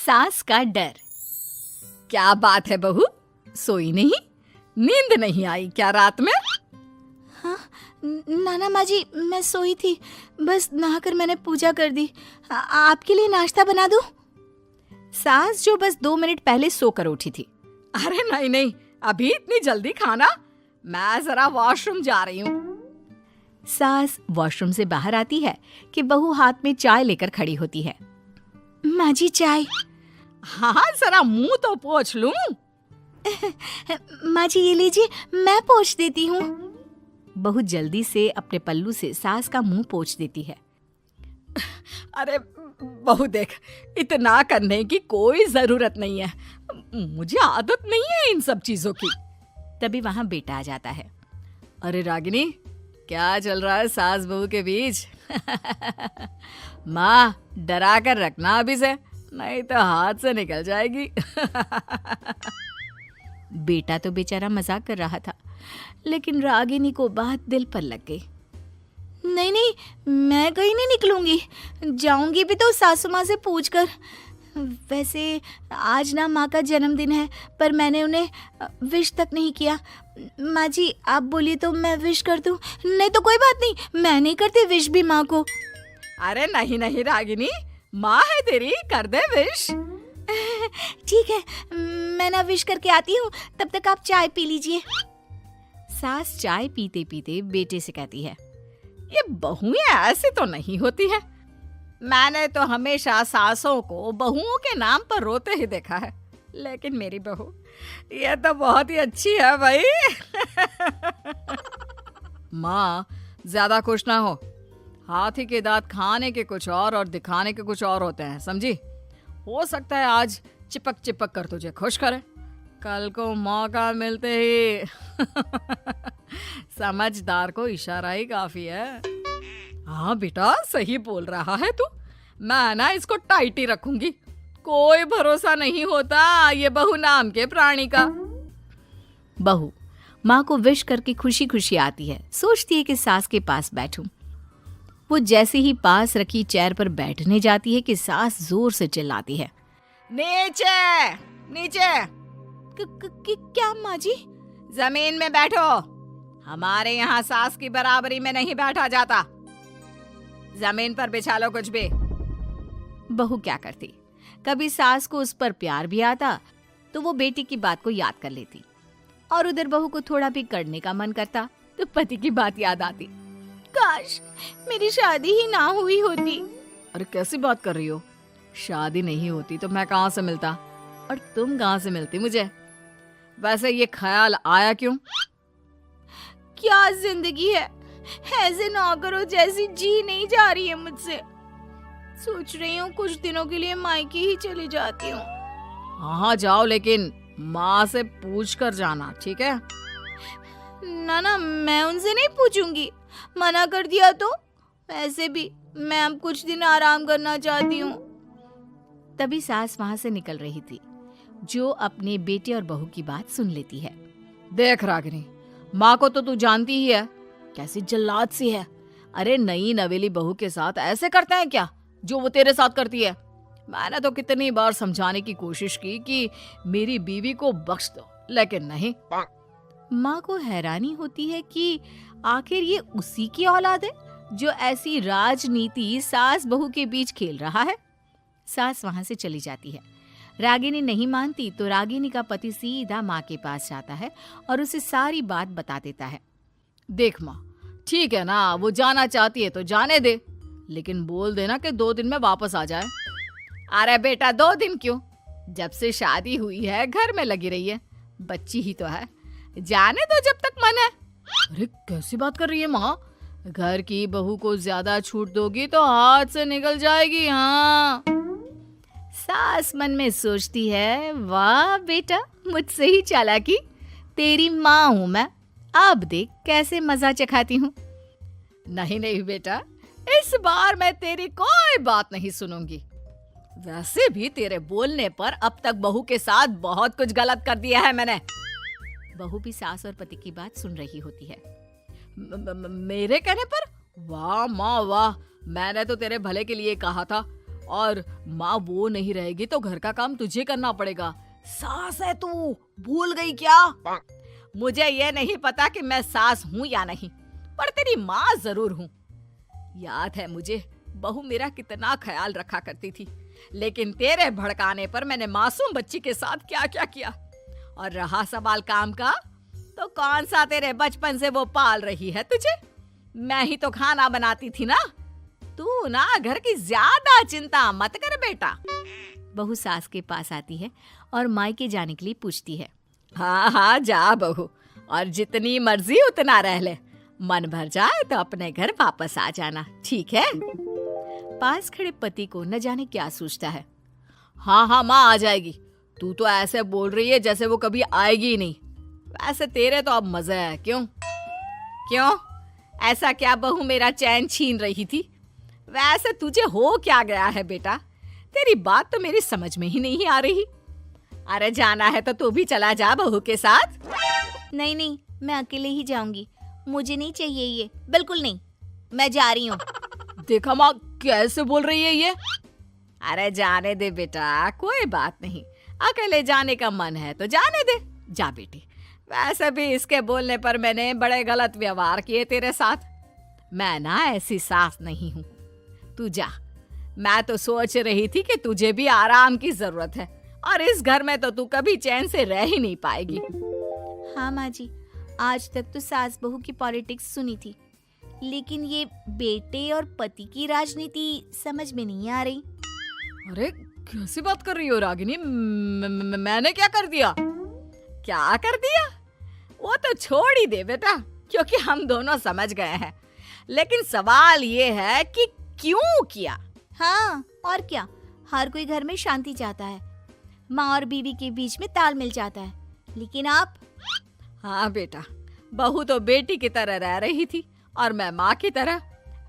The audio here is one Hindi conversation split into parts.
सास का डर। क्या बात है बहू, सोई नहीं? नींद नहीं आई क्या रात में? हाँ नाना माँ जी, मैं सोई थी, बस नहाकर मैंने पूजा कर दी। आपके लिए नाश्ता बना दूं? सास जो बस 2 मिनट पहले सोकर उठी थी। अरे नहीं नहीं, अभी इतनी जल्दी खाना? मैं जरा वॉशरूम जा रही हूँ। सास वॉशरूम से बाहर आती है कि बहू हाथ में चाय लेकर खड़ी होती है। माँ जी चाय। हाँ जरा मुंह तो पोंछ लूं। माँ जी ये लीजिए, मैं पोंछ देती हूँ। बहू जल्दी से अपने पल्लू से सास का मुंह पोंछ देती है। अरे बहू देख, इतना करने की कोई जरूरत नहीं है, मुझे आदत नहीं है इन सब चीजों की। तभी वहां बेटा आ जाता है। अरे रागिनी, क्या चल रहा है सास बहू के बीच? माँ डरा कर रखना अभी से, नहीं तो हाथ से निकल जाएगी। बेटा तो बेचारा मजाक कर रहा था, लेकिन रागिनी को बात दिल पर लग गई। नहीं नहीं, मैं कहीं नहीं निकलूंगी, जाऊंगी भी तो सासू माँ से पूछकर। वैसे आज ना माँ का जन्मदिन है, पर मैंने उन्हें विश तक नहीं किया। माँ जी आप बोलिए तो मैं विश कर दूं? नहीं तो कोई बात नहीं, मैं नहीं करती विश भी माँ को। अरे नहीं नहीं रागिनी, माँ है तेरी, कर दे विश। ठीक है, मैं ना विश करके आती हूँ, तब तक आप चाय पी लीजिए। सास चाय पीते पीते बेटे से कहती है, ये बहुएं ऐसी तो नहीं होती है। मैंने तो हमेशा सासों को बहुओं के नाम पर रोते ही देखा है, लेकिन मेरी बहू ये तो बहुत ही अच्छी है भाई। माँ ज्यादा खुश ना हो, हाथी के दांत खाने के कुछ और दिखाने के कुछ और होते हैं, समझी? हो सकता है आज चिपक चिपक कर तुझे खुश करे, कल को मौका मिलते ही। समझदार को इशारा ही काफी है। हाँ बेटा सही बोल रहा है तू, मैं ना इसको टाइट ही रखूंगी, कोई भरोसा नहीं होता ये बहू नाम के प्राणी का। बहू माँ को विश करके खुशी खुशी आती है, सोचती है कि सास के पास बैठूं। वो जैसे ही पास रखी चेयर पर बैठने जाती है कि सास जोर से चिल्लाती है, नीचे नीचे। क्या माँ जी? जमीन में बैठो, हमारे यहाँ सास की बराबरी में नहीं बैठा जाता, जमीन पर बिछा लो कुछ भी। बहू क्या करती, कभी सास को उस पर प्यार भी आता तो वो बेटी की बात को याद कर लेती, और उधर बहू को थोड़ा भी करने का मन करता तो पति की बात याद आती। काश मेरी शादी ही ना हुई होती। अरे कैसी बात कर रही हो, शादी नहीं होती तो मैं कहाँ से मिलता और तुम कहाँ से मिलती मुझे? वैसे ये ख्याल आया क्यों? क्या जिंदगी है, ऐसे नौकरों जैसी जी नहीं जा रही है मुझसे। सोच रही हूँ कुछ दिनों के लिए मायके ही चली जाती हूँ। हाँ जाओ, लेकिन माँ से पूछ कर जाना, ठीक है? ना मैं उनसे नहीं पूछूंगी, मना कर दिया तो। वैसे भी मैं अब कुछ दिन आराम करना चाहती हूँ। तभी सास वहां से निकल रही थी, जो अपने बेटे और बहू की बात सुन लेती है। देख रागिनी, माँ को तो तू जानती ही है, कैसी जल्लाद सी है। अरे नई नवेली बहू के साथ ऐसे करते हैं क्या जो वो तेरे साथ करती है? मैंने तो कितनी बार समझाने की कोशिश की कि मेरी बीवी को बख्श दो, लेकिन नहीं। माँ को हैरानी होती है कि आखिर ये उसी की औलाद है जो ऐसी राजनीति सास बहू के बीच खेल रहा है। सास वहां से चली जाती है। रागिनी नहीं मानती तो रागिनी का पति सीधा माँ के पास जाता है और उसे सारी बात बता देता है। देख माँ, ठीक है ना, वो जाना चाहती है तो जाने दे, लेकिन बोल देना कि 2 दिन में वापस आ जाए। अरे बेटा 2 दिन क्यों, जब से शादी हुई है घर में लगी रही है, बच्ची ही तो है, जाने दो जब तक मन है। अरे कैसी बात कर रही है माँ, घर की बहू को ज्यादा छूट दोगी तो हाथ से निकल जाएगी। हाँ, सास मन में सोचती है, वाह बेटा मुझसे ही चालाकी, तेरी माँ हूं मैं, अब देख कैसे मजा चखाती हूँ। नहीं नहीं बेटा, इस बार मैं तेरी कोई बात नहीं सुनूंगी। वैसे भी तेरे बोलने पर अब तक बहू के साथ बहुत कुछ गलत कर दिया है मैंने। बहू भी सास और पति की बात सुन रही होती है। मेरे कहने पर? वाह माँ वाह, मैंने तो तेरे भले के लिए कहा था, और माँ वो नहीं रहेगी तो घर का काम तुझे करना पड़ेगा। सास है तू, भूल गई क्या? मुझे ये नहीं पता कि मैं सास हूँ या नहीं, पर तेरी माँ जरूर हूँ। याद है मुझे बहू मेरा कितना ख्याल रखा करती थी, लेकिन तेरे भड़काने पर मैंने मासूम बच्ची के साथ क्या क्या किया। और रहा सवाल काम का, तो कौन सा तेरे बचपन से वो पाल रही है तुझे? मैं ही तो खाना बनाती थी ना। तू ना घर की ज्यादा चिंता मत कर बेटा। बहू सास के पास आती है और मायके जाने के लिए पूछती है। हाँ हाँ जा बहू, और जितनी मर्जी उतना रह ले। मन भर जाए तो अपने घर वापस आ जाना, ठीक है? पास खड़े पति को न जाने क्या सोचता है। हाँ हाँ माँ आ जाएगी। तू तो ऐसे बोल रही है जैसे वो कभी आएगी ही नहीं। वैसे तेरे तो अब मजे है। क्यों क्यों ऐसा क्या बहू मेरा चैन छीन रही थी? वैसे तुझे हो क्या गया है बेटा? तेरी बात तो मेरी समझ में ही नहीं आ रही। अरे जाना है तो तू भी चला जा बहू के साथ। नहीं नहीं, मैं अकेले ही जाऊंगी। मुझे नहीं चाहिए ये, बिल्कुल नहीं। मैं जा रही हूँ। देखा माँ कैसे बोल रही है ये। अरे जाने दे बेटा, कोई बात नहीं। अकेले जाने का मन है तो जाने दे, जा बेटी। वैसे भी इसके बोलने पर मैंने बड़े गलत व्यवहार किए तेरे साथ। मैं ना ऐसी सास नहीं हूँ। तू जा। मैं तो सोच रही थी कि तुझे भी आराम की जरूरत है, और इस घर में तो तू कभी चैन से रह ही नहीं पाएगी। हाँ माँ जी, आज तक तो सास बहू की पॉलिटिक्स सुनी थी, लेकिन ये बेटे और पति की राजनीति समझ में नहीं आ रही। अरे कैसी बात कर रही हो रागिनी? मैंने क्या कर दिया? क्या कर दिया? वो तो छोड़ ही दे बेटा, क्योंकि हम दोनों समझ गए हैं। लेकिन सवाल ये है कि क्यों किया? हाँ और क्या, हर कोई घर में शांति चाहता है, माँ और बीवी के बीच में तालमेल चाहता है, लेकिन आप? हाँ बेटा, बहू तो बेटी की तरह रह रही थी और मैं माँ की तरह।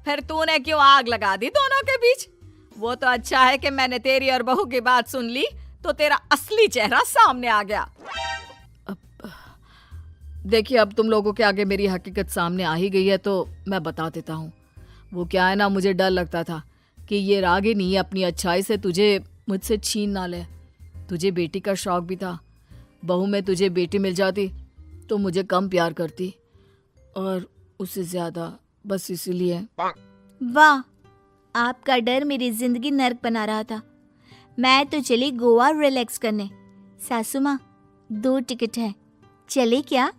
फिर तूने क्यों आग लगा दी दोनों के बीच? वो तो अच्छा है कि मैंने तेरी और बहू की बात सुन ली, तो तेरा असली चेहरा सामने आ गया। देखिए, अब तुम लोगों के आगे मेरी हकीकत सामने आ ही गई है तो मैं बता देता हूँ। वो क्या है ना, मुझे डर लगता था कि ये रागिनी अपनी अच्छाई से तुझे मुझसे छीन ना ले। तुझे बेटी का शौक भी था। बहू में तुझे बेटी मिल जाती तो मुझे कम प्यार करती, और उससे ज्यादा, बस इसीलिए। वाह, आपका डर मेरी जिंदगी नर्क बना रहा था। मैं तो चली गोवा रिलैक्स करने। सासू माँ, 2 टिकट है, चले क्या?